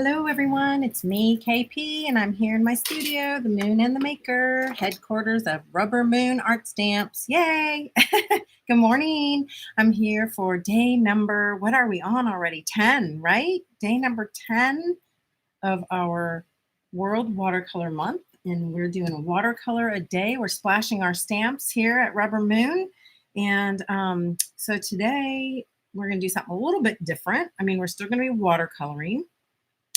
Hello everyone, it's me, Kae Pea, and I'm here in my studio, the Moon and the Maker, headquarters of RubberMoon Art Stamps. Yay! Good morning. I'm here for day number, what are we on already? 10, right? Day number 10 of our World Watercolor Month, and we're doing a watercolor a day. We're splashing our stamps here at RubberMoon, and so today we're going to do something a little bit different. I mean, we're still going to be watercoloring.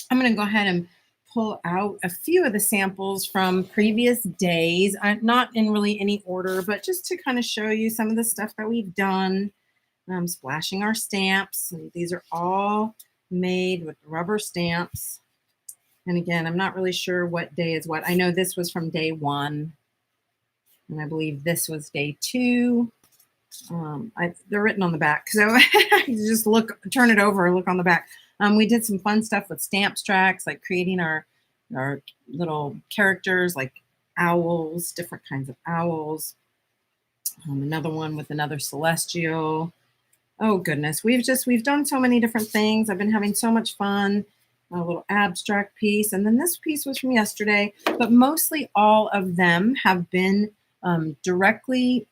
I'm going to go ahead and pull out a few of the samples from previous days, not in really any order, but just to kind of show you some of the stuff that we've done. Splashing our stamps. And these are all made with rubber stamps. And again, I'm not really sure what day is what. I know this was from day 1, and I believe this was day 2. They're written on the back, so you just turn it over, look on the back. We did some fun stuff with stamp tracks, like creating our little characters, like owls, different kinds of owls. Another one with another celestial. Oh goodness, we've done so many different things. I've been having so much fun. A little abstract piece, and then this piece was from yesterday, but mostly all of them have been directly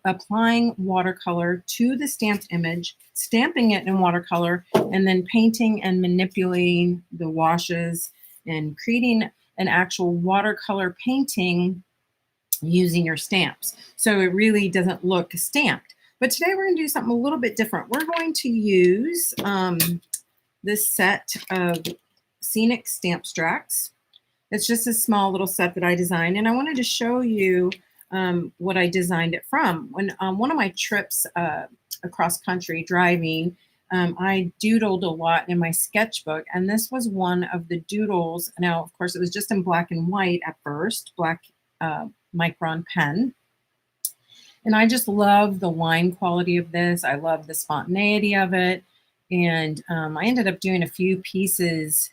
applying watercolor to the stamped image, stamping it in watercolor, and then painting and manipulating the washes and creating an actual watercolor painting using your stamps. So it really doesn't look stamped. But today we're going to do something a little bit different. We're going to use this set of scenic stamp tracks. It's just a small little set that I designed, and I wanted to show you what I designed it from. When one of my trips across country driving, I doodled a lot in my sketchbook, and this was one of the doodles. Now, of course, it was just in black and white at first, black micron pen. And I just love the line quality of this. I love the spontaneity of it. And I ended up doing a few pieces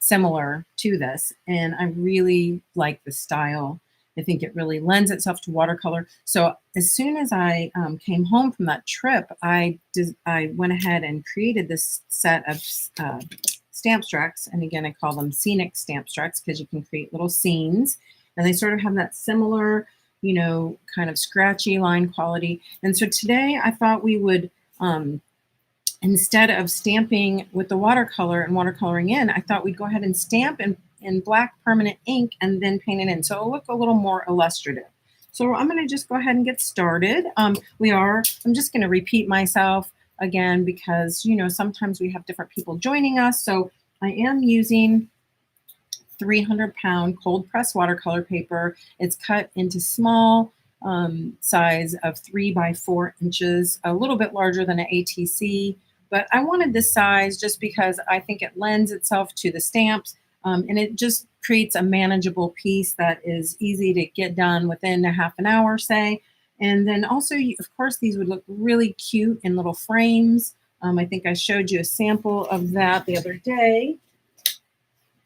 similar to this, and I really like the style. I think it really lends itself to watercolor. So as soon as I came home from that trip, I went ahead and created this set of stamp tracks. And again, I call them scenic stamp tracks because you can create little scenes, and they sort of have that similar, you know, kind of scratchy line quality. And so today I thought we would instead of stamping with the watercolor and watercoloring in, I thought we'd go ahead and stamp in black permanent ink and then paint it in. So it'll look a little more illustrative. So I'm going to just go ahead and get started. I'm just going to repeat myself again because, you know, sometimes we have different people joining us. So I am using 300-pound cold press watercolor paper. It's cut into small size of 3 by 4 inches, a little bit larger than an ATC. But I wanted this size just because I think it lends itself to the stamps, and it just creates a manageable piece that is easy to get done within a half an hour, say. And then also, of course, these would look really cute in little frames. I think I showed you a sample of that the other day.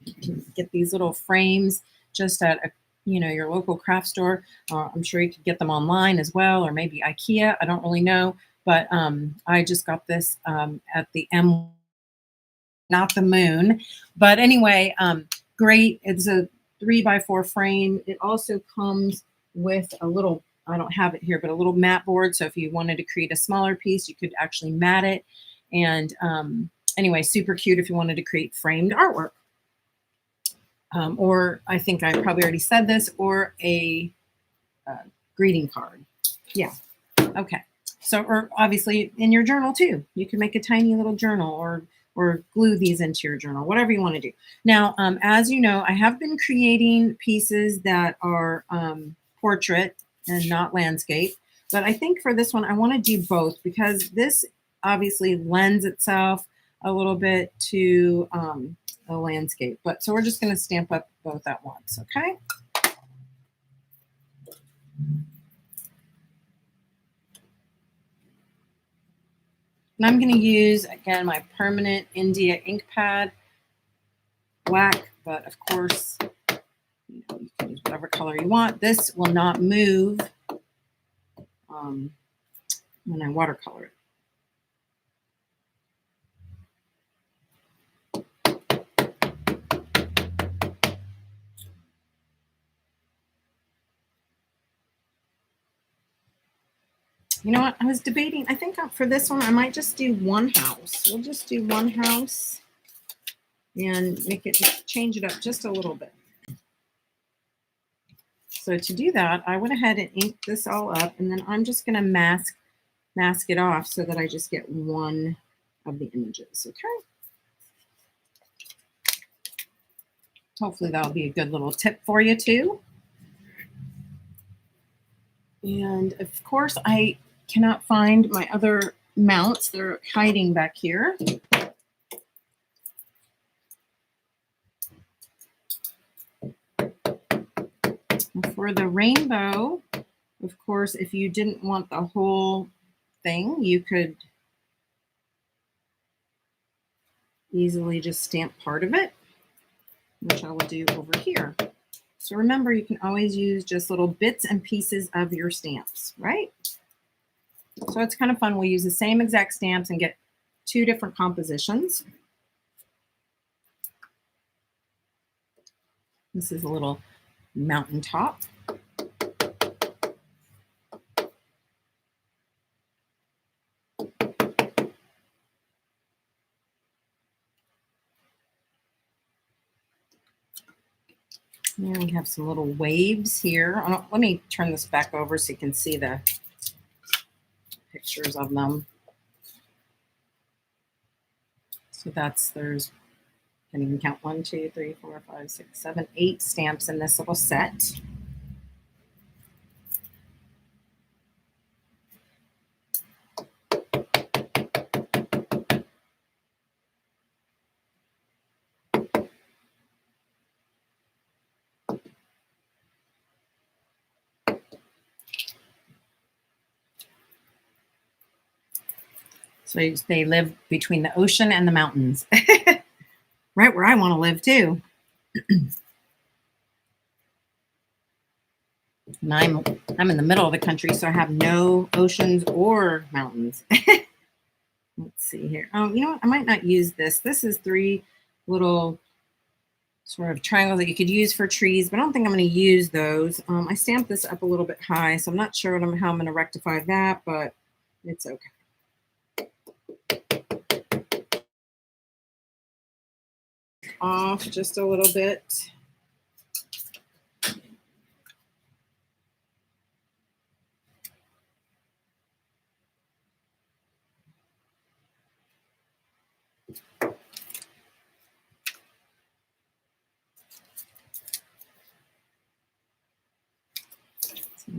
You can get these little frames just at your local craft store. I'm sure you could get them online as well, or maybe IKEA. I don't really know. But I just got this at the not the Moon. But anyway, great. It's a 3 by 4 frame. It also comes with a little, I don't have it here, but a little mat board. So if you wanted to create a smaller piece, you could actually mat it. And anyway, super cute if you wanted to create framed artwork. Or I think I probably already said this, or a greeting card. Yeah. Okay. So, or obviously in your journal too. You can make a tiny little journal or glue these into your journal, whatever you want to do. Now, as you know, I have been creating pieces that are portrait and not landscape. But I think for this one, I want to do both because this obviously lends itself a little bit to a landscape. But so we're just going to stamp up both at once, okay? And I'm going to use, again, my permanent India ink pad, black, but of course, you can use whatever color you want. This will not move when I watercolor it. You know what? I was debating. I think for this one, I might just do one house. We'll just do one house and make it, change it up just a little bit. So to do that, I went ahead and inked this all up, and then I'm just going to mask it off so that I just get one of the images. Okay. Hopefully that'll be a good little tip for you too. And of course, I cannot find my other mounts. They're hiding back here. And for the rainbow, of course, if you didn't want the whole thing, you could easily just stamp part of it, which I will do over here. So remember, you can always use just little bits and pieces of your stamps, right? So it's kind of fun. We'll use the same exact stamps and get two different compositions. This is a little mountaintop. There we have some little waves here. Let me turn this back over so you can see the pictures of them. So there's, I can even count 1, 2, 3, 4, 5, 6, 7, 8 stamps in this little set. So they live between the ocean and the mountains, right where I want to live too. And I'm in the middle of the country, so I have no oceans or mountains. Let's see here. Oh, you know what? I might not use this. This is 3 little sort of triangles that you could use for trees, but I don't think I'm going to use those. I stamped this up a little bit high, so I'm not sure how I'm going to rectify that, but it's okay. Off just a little bit.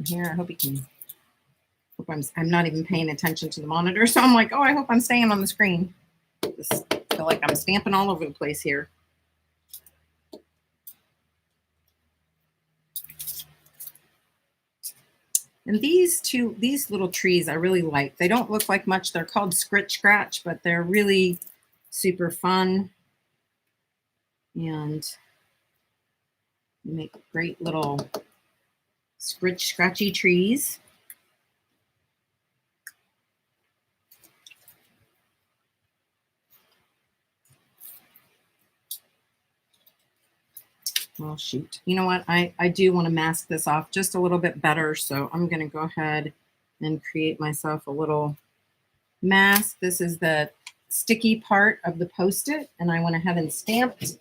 Here, I hope you can. I'm not even paying attention to the monitor, so I'm like, oh, I hope I'm staying on the screen. Just feel like I'm stamping all over the place here. And these little trees I really like. They don't look like much. They're called Scritch Scratch, but they're really super fun and make great little scritch scratchy trees. Oh, shoot. You know what? I do want to mask this off just a little bit better. So I'm going to go ahead and create myself a little mask. This is the sticky part of the Post-it. And I went ahead and stamped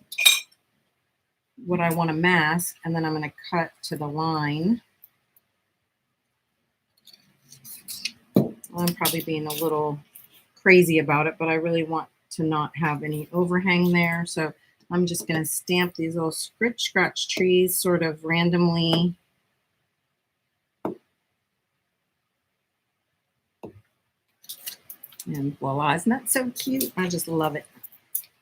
what I want to mask. And then I'm going to cut to the line. I'm probably being a little crazy about it, but I really want to not have any overhang there. So I'm just going to stamp these little scritch scratch trees sort of randomly. And voila, isn't that so cute? I just love it.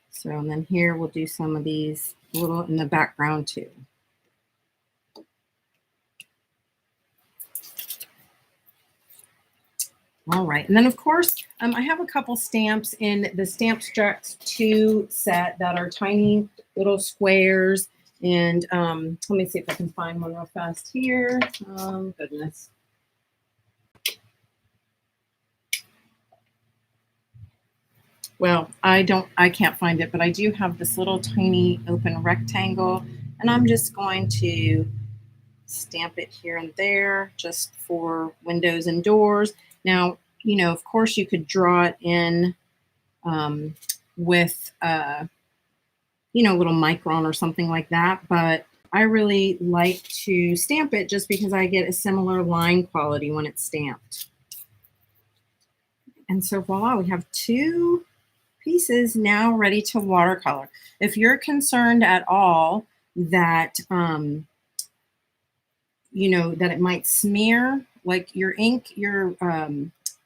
So, and then here we'll do some of these little in the background too. All right, and then of course, I have a couple stamps in the Stamp Stretch 2 set that are tiny little squares. And let me see if I can find one real fast here. Goodness. Well, I can't find it, but I do have this little tiny open rectangle, and I'm just going to stamp it here and there just for windows and doors. Now, you know, of course you could draw it in with, you know, a little micron or something like that, but I really like to stamp it just because I get a similar line quality when it's stamped. And so voila, we have 2 pieces now ready to watercolor. If you're concerned at all that, you know, that it might smear, like your ink, your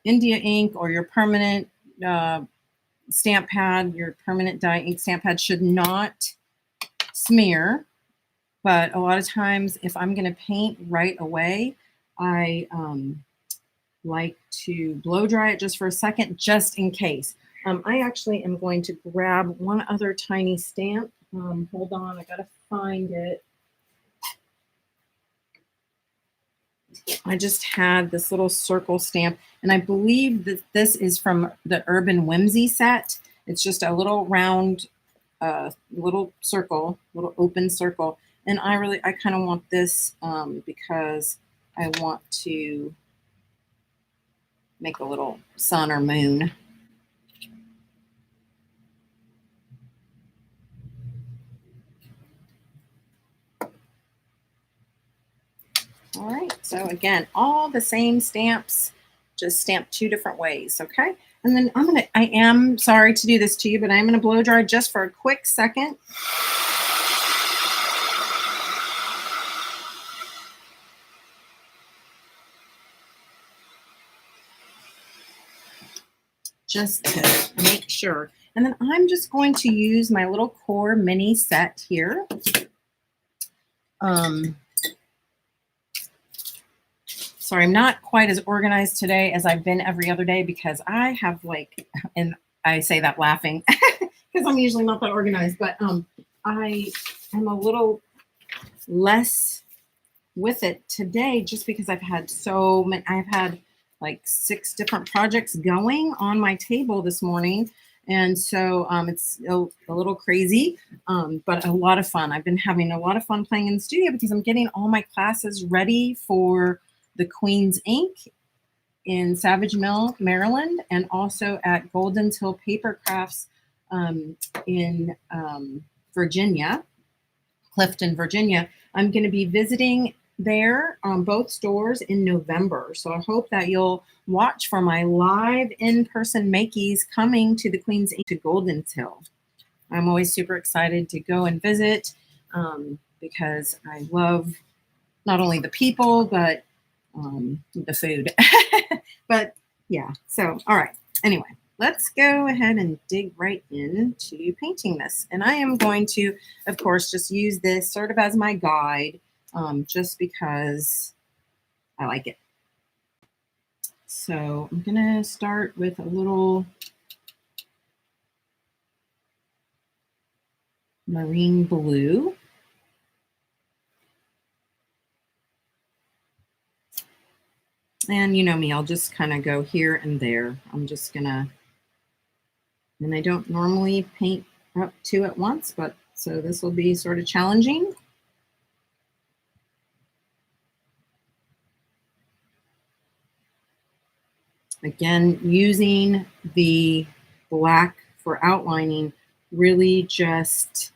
India ink or your permanent stamp pad, your permanent dye ink stamp pad should not smear. But a lot of times if I'm going to paint right away, I like to blow dry it just for a second, just in case. I actually am going to grab one other tiny stamp. Hold on, I gotta find it. I just had this little circle stamp, and I believe that this is from the Urban Whimsy set. It's just a little round, little circle, little open circle. And I kind of want this because I want to make a little sun or moon. All right, so again, all the same stamps, just stamped 2 different ways, okay? And then I am sorry to do this to you, but I'm gonna blow dry just for a quick second. Just to make sure. And then I'm just going to use my little core mini set here. Sorry, I'm not quite as organized today as I've been every other day because I have like, and I say that laughing because I'm usually not that organized, but I am a little less with it today just because I've had so many, I've had like 6 different projects going on my table this morning. And so it's a little crazy, but a lot of fun. I've been having a lot of fun playing in the studio because I'm getting all my classes ready for the Queen's Ink in Savage Mill, Maryland, and also at Golden Till Paper Crafts in Virginia, Clifton, Virginia. I'm going to be visiting there on both stores in November. So I hope that you'll watch for my live in-person makeys coming to the Queen's Ink to Golden Till. I'm always super excited to go and visit because I love not only the people, but the food. But yeah, so all right. Anyway, let's go ahead and dig right into painting this. And I am going to, of course, just use this sort of as my guide, just because I like it. So I'm going to start with a little marine blue. And you know me, I'll just kind of go here and there. I'm just going to, and I don't normally paint up 2 at once, but so this will be sort of challenging. Again, using the black for outlining really just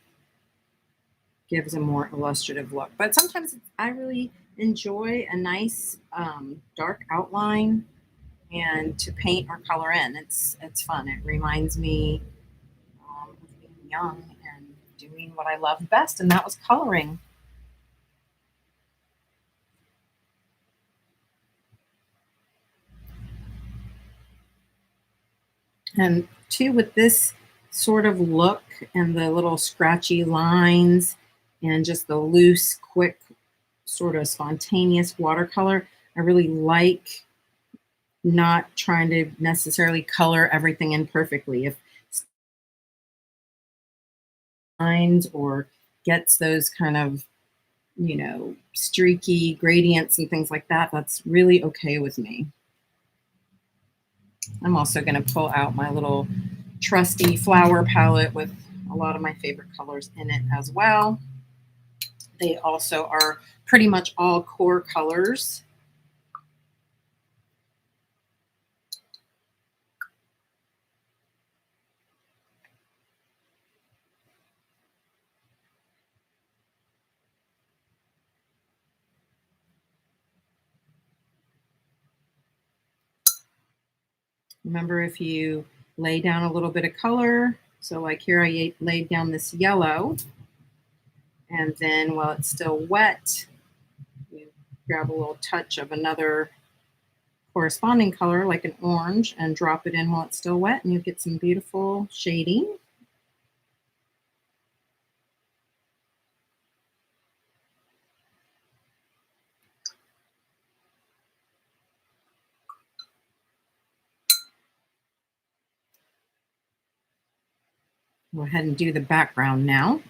gives a more illustrative look. But sometimes I really enjoy a nice dark outline and to paint or color in. It's fun. It reminds me of being young and doing what I love best, and that was coloring. And too, with this sort of look and the little scratchy lines and just the loose, quick, sort of spontaneous watercolor, I really like not trying to necessarily color everything in perfectly. If lines or gets those kind of, you know, streaky gradients and things like that, that's really okay with me. I'm also going to pull out my little trusty flower palette with a lot of my favorite colors in it as well. They also are pretty much all core colors. Remember, if you lay down a little bit of color, so like here I laid down this yellow, and then while it's still wet, you grab a little touch of another corresponding color like an orange and drop it in while it's still wet, and you get some beautiful shading. Go ahead and do the background now.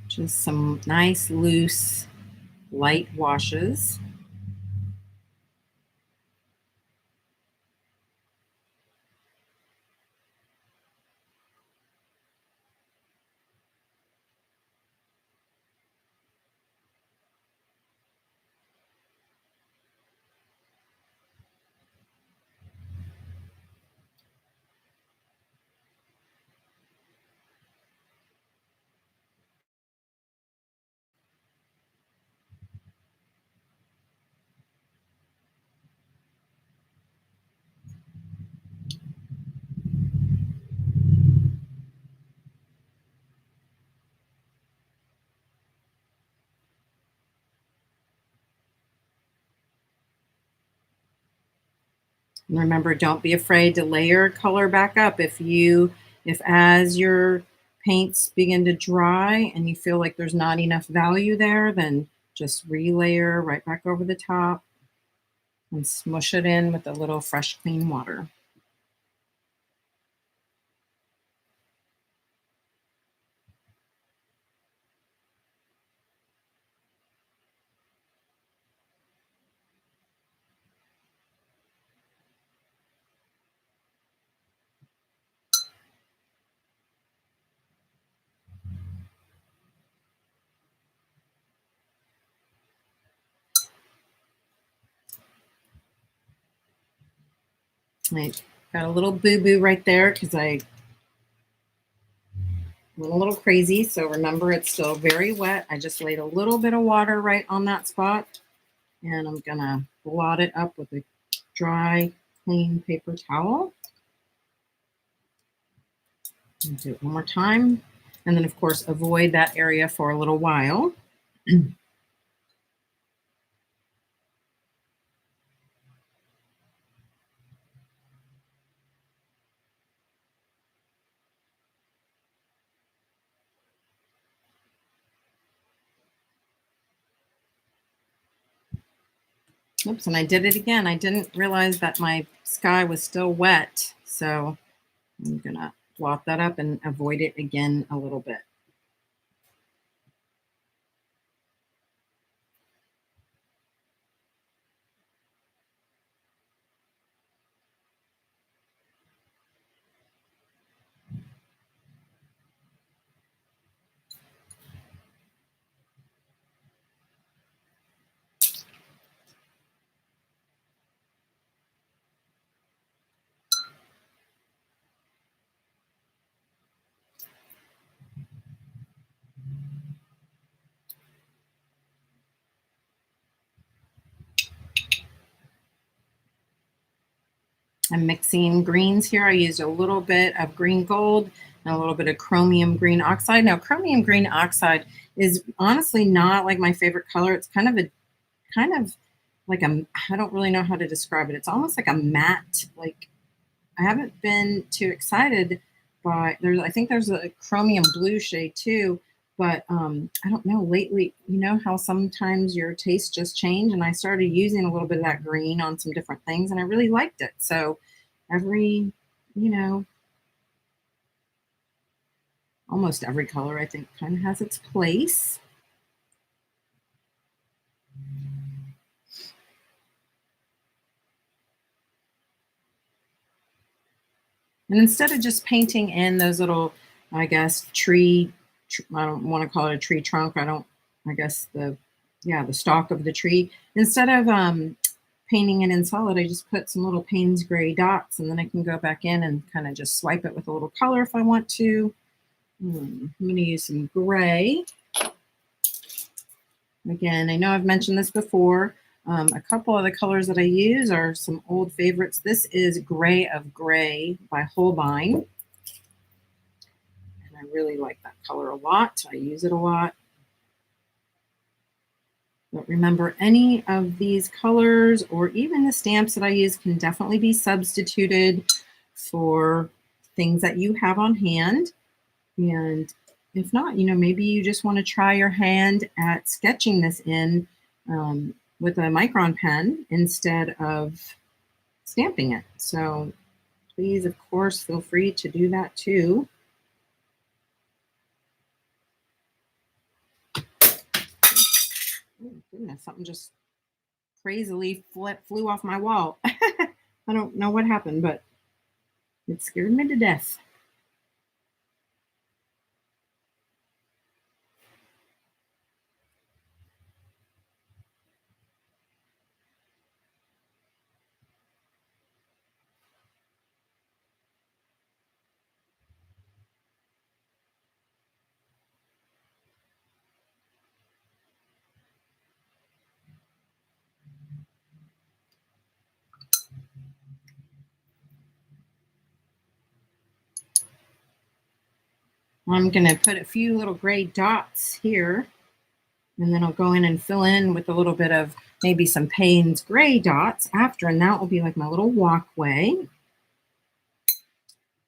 Just some nice loose light washes. And remember, don't be afraid to layer color back up. If as your paints begin to dry and you feel like there's not enough value there, then just relayer right back over the top and smush it in with a little fresh, clean water. I got a little boo-boo right there because I went a little crazy. So remember, it's still very wet. I just laid a little bit of water right on that spot, and I'm gonna blot it up with a dry, clean paper towel. And do it one more time. And then, of course, avoid that area for a little while. Oops, and I did it again. I didn't realize that my sky was still wet. So I'm gonna blot that up and avoid it again a little bit. I'm mixing greens here. I used a little bit of green gold and a little bit of chromium green oxide. Now, chromium green oxide is honestly not like my favorite color. It's kind of like a, I don't really know how to describe it. It's almost like a matte, like I haven't been too excited by there's I think there's a chromium blue shade too, but I don't know lately, you know how sometimes your tastes just change, and I started using a little bit of that green on some different things and I really liked it. So every, you know, almost every color I think kind of has its place. And instead of just painting in those little, I guess, I don't want to call it a tree trunk. I don't, I guess the, yeah, the stalk of the tree. Instead of painting it in solid, I just put some little Payne's gray dots, and then I can go back in and kind of just swipe it with a little color if I want to. I'm going to use some gray. Again, I know I've mentioned this before. A couple of the colors that I use are some old favorites. This is Gray of Gray by Holbein. And I really like that color a lot. I use it a lot. But remember, any of these colors or even the stamps that I use can definitely be substituted for things that you have on hand. And if not, maybe you just want to try your hand at sketching this in with a micron pen instead of stamping it. So please, of course, feel free to do that too. Oh, goodness, something just crazily flew off my wall. I don't know what happened, but it scared me to death. I'm going to put a few little gray dots here, and then I'll go in and fill in with a little bit of maybe some Payne's gray dots after, and that will be like my little walkway.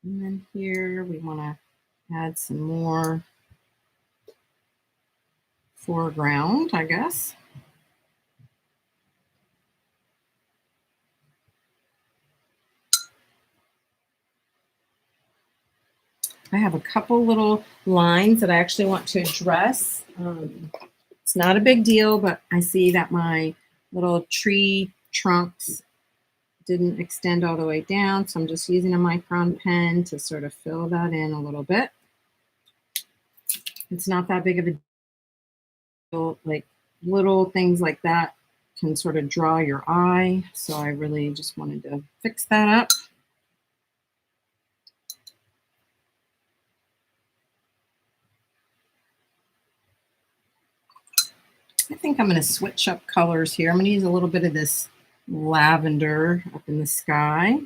And then here we want to add some more foreground, I guess. I have a couple little lines that I actually want to address. It's not a big deal, but I see that my little tree trunks didn't extend all the way down, so I'm just using a micron pen to sort of fill that in a little bit. It's not that big of a deal. Like little things like that can sort of draw your eye, so I really just wanted to fix that up. I think I'm going to switch up colors here. I'm going to use a little bit of this lavender up in the sky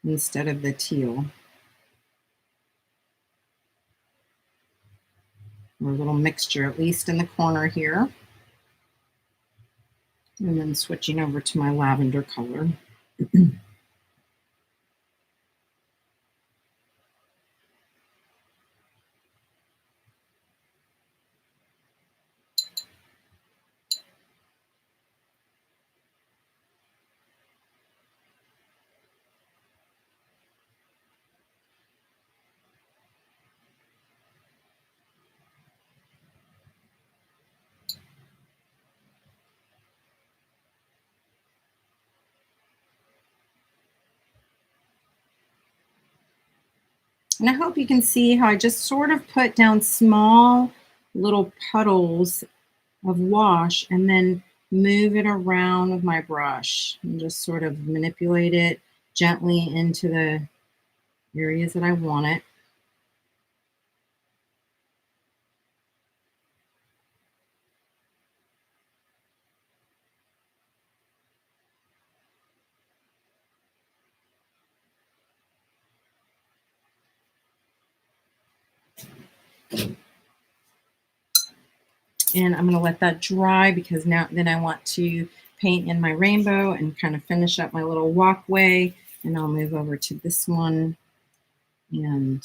instead of the teal. Or a little mixture, at least in the corner here. And then switching over to my lavender color. And I hope you can see how I just sort of put down small little puddles of wash and then move it around with my brush and just sort of manipulate it gently into the areas that I want it. And I'm going to let that dry because then I want to paint in my rainbow and kind of finish up my little walkway. And I'll move over to this one and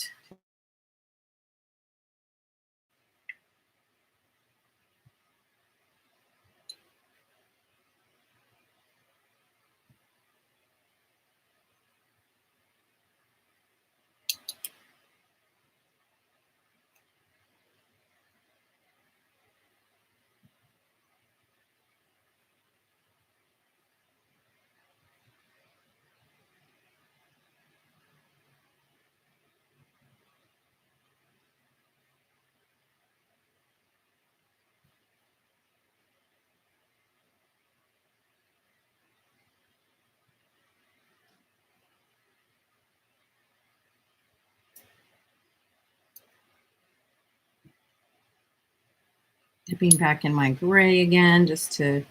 Dipping back in my gray again, just to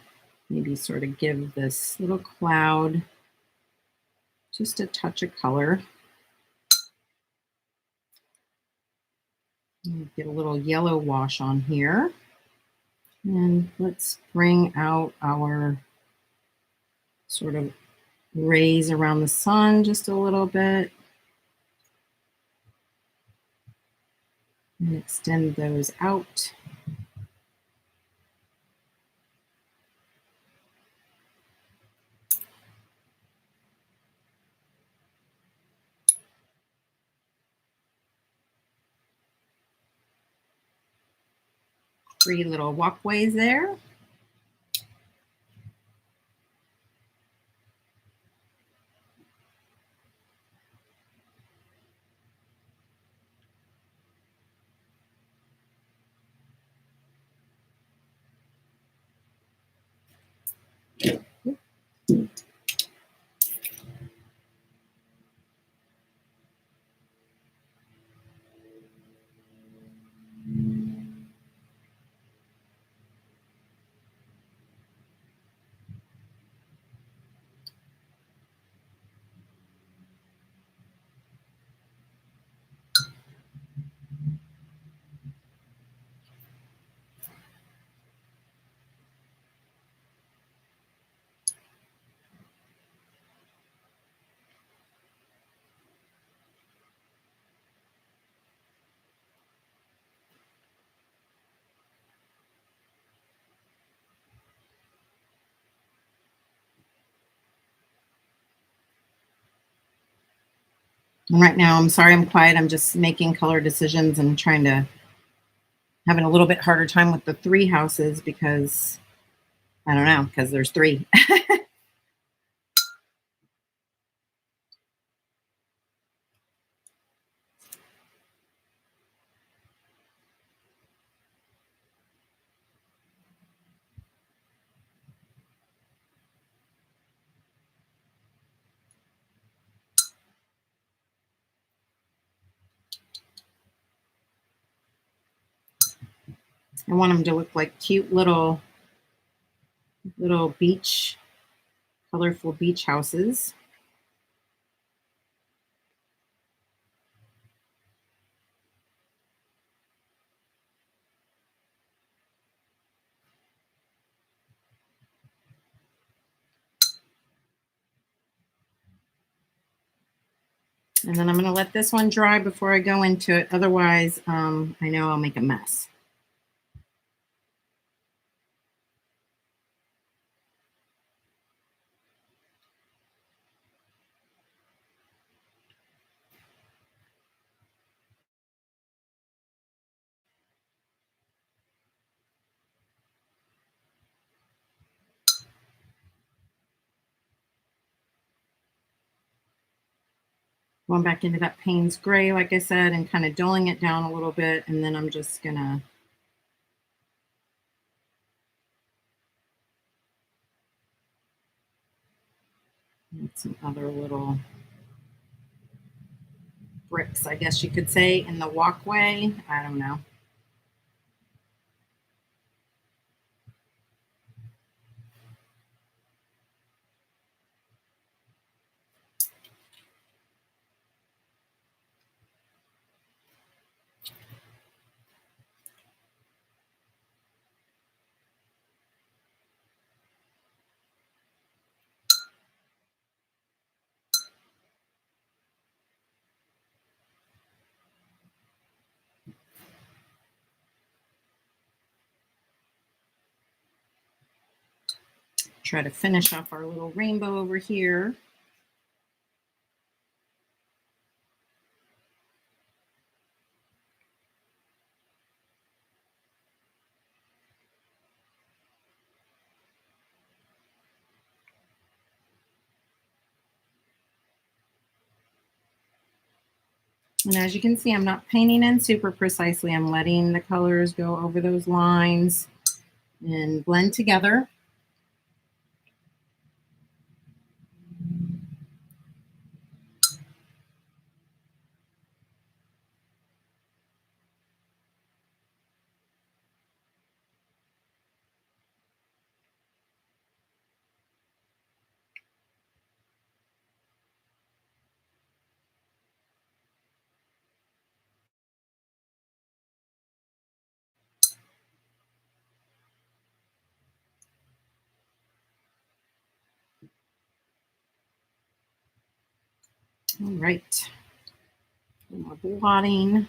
maybe sort of give this little cloud just a touch of color. Get a little yellow wash on here. And let's bring out our sort of rays around the sun just a little bit. And extend those out. Three little walkways there. And right now, I'm sorry I'm quiet. I'm just making color decisions and trying to having a little bit harder time with the three houses because I don't know, because there's three. I want them to look like cute little beach, colorful beach houses. And then I'm going to let this one dry before I go into it. Otherwise, I know I'll make a mess. Going back into that Payne's gray, like I said, and kind of dulling it down a little bit. And then I'm just going to add some other little bricks, I guess you could say, in the walkway. I don't know. Try to finish off our little rainbow over here. And as you can see, I'm not painting in super precisely. I'm letting the colors go over those lines and blend together. All right. More blotting.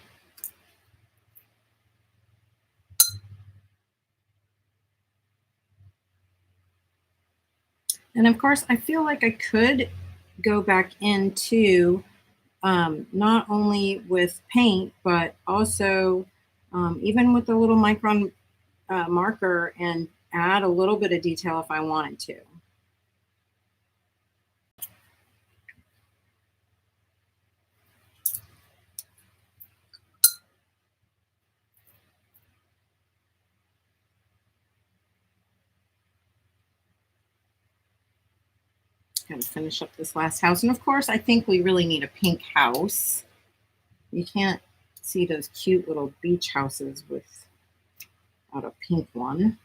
And of course, I feel like I could go back into not only with paint, but also even with the little micron marker and add a little bit of detail if I wanted to. Kind of finish up this last house. And of course, I think we really need a pink house. You can't see those cute little beach houses without a pink one.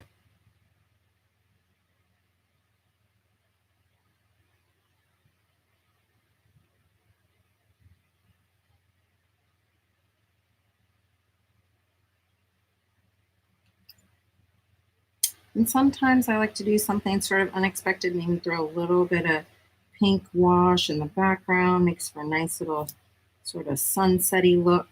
And sometimes I like to do something sort of unexpected and even throw a little bit of pink wash in the background. Makes for a nice little sort of sunsetty look.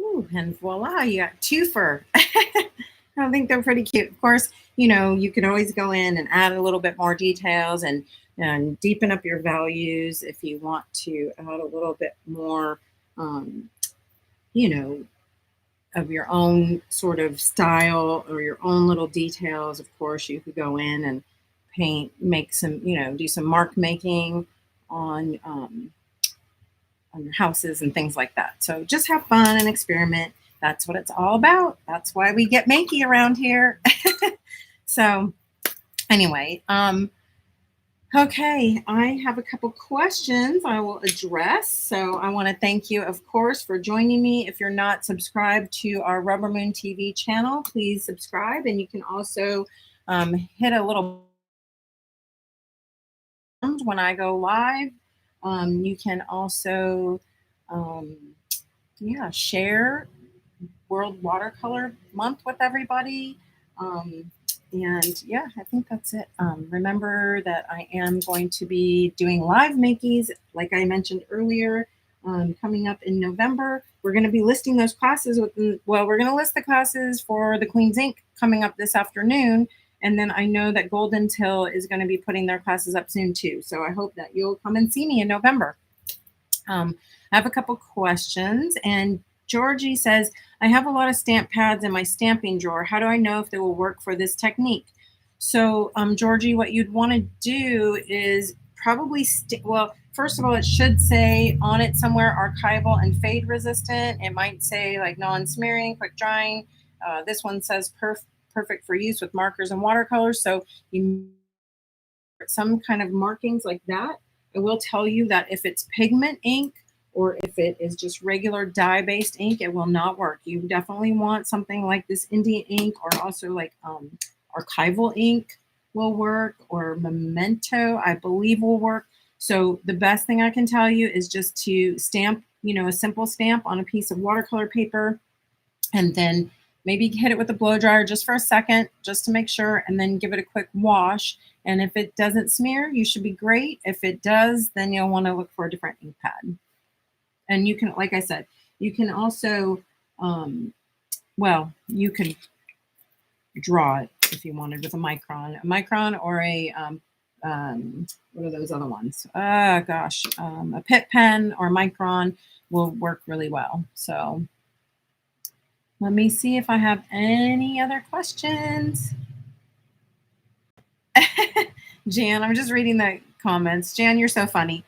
Ooh, and voila, you got two fur. I think they're pretty cute. Of course, you know, you can always go in and add a little bit more details and deepen up your values if you want to add a little bit more, um, you know, of your own sort of style or your own little details. Of course, you could go in and paint, make some, you know, do some mark making on um, on your houses and things like that. So just have fun and experiment. That's what it's all about. That's why we get makey around here. So anyway, okay, I have a couple questions I will address. So I want to thank you, of course, for joining me. If you're not subscribed to our RubberMoon TV channel, please subscribe. And you can also hit a little when I go live. You can also, um, yeah, share World Watercolor Month with everybody. Um, and yeah, I think that's it. Remember that I am going to be doing live makeys, like I mentioned earlier, coming up in November. We're going to be listing those classes well, we're going to list the classes for the Queen's Ink coming up this afternoon. And then I know that Golden Till is going to be putting their classes up soon too. So I hope that you'll come and see me in November. I have a couple questions, and Georgie says, I have a lot of stamp pads in my stamping drawer. How do I know if they will work for this technique? So, Georgie, what you'd want to do is probably, well, first of all, it should say on it somewhere archival and fade resistant. It might say like non-smearing, quick drying. This one says perfect for use with markers and watercolors. So you some kind of markings like that. It will tell you that if it's pigment ink or if it is just regular dye-based ink, it will not work. You definitely want something like this Indian ink, or also like archival ink will work, or Memento, I believe, will work. So the best thing I can tell you is just to stamp, you know, a simple stamp on a piece of watercolor paper, and then maybe hit it with a blow dryer just for a second, just to make sure, and then give it a quick wash. And if it doesn't smear, you should be great. If it does, then you'll want to look for a different ink pad. And you can, like I said, you can also, well, you can draw it if you wanted with a micron or a, what are those other ones? Gosh, a Pitt pen or micron will work really well. So let me see if I have any other questions. Jan, I'm just reading the comments. Jan, you're so funny.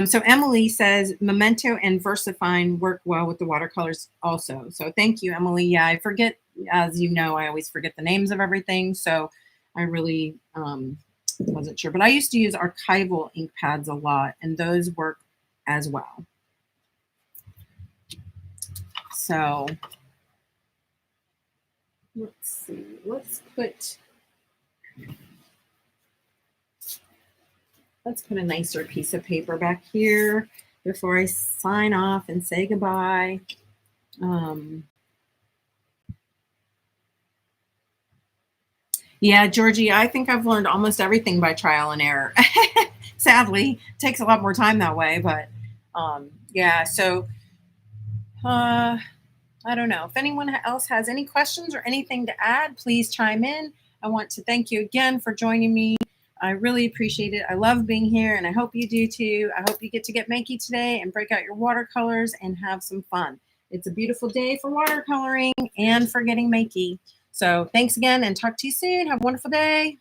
So Emily says Memento and VersaFine work well with the watercolors also. So thank you, Emily. Yeah, I forget as you know, I always forget the names of everything. So I really wasn't sure. But I used to use archival ink pads a lot, and those work as well. So let's see. Let's put a nicer piece of paper back here before I sign off and say goodbye. Yeah, Georgie, I think I've learned almost everything by trial and error. Sadly, it takes a lot more time that way, but yeah, so I don't know. If anyone else has any questions or anything to add, please chime in. I want to thank you again for joining me. I really appreciate it. I love being here, and I hope you do too. I hope you get to get makey today and break out your watercolors and have some fun. It's a beautiful day for watercoloring and for getting makey. So thanks again, and talk to you soon. Have a wonderful day.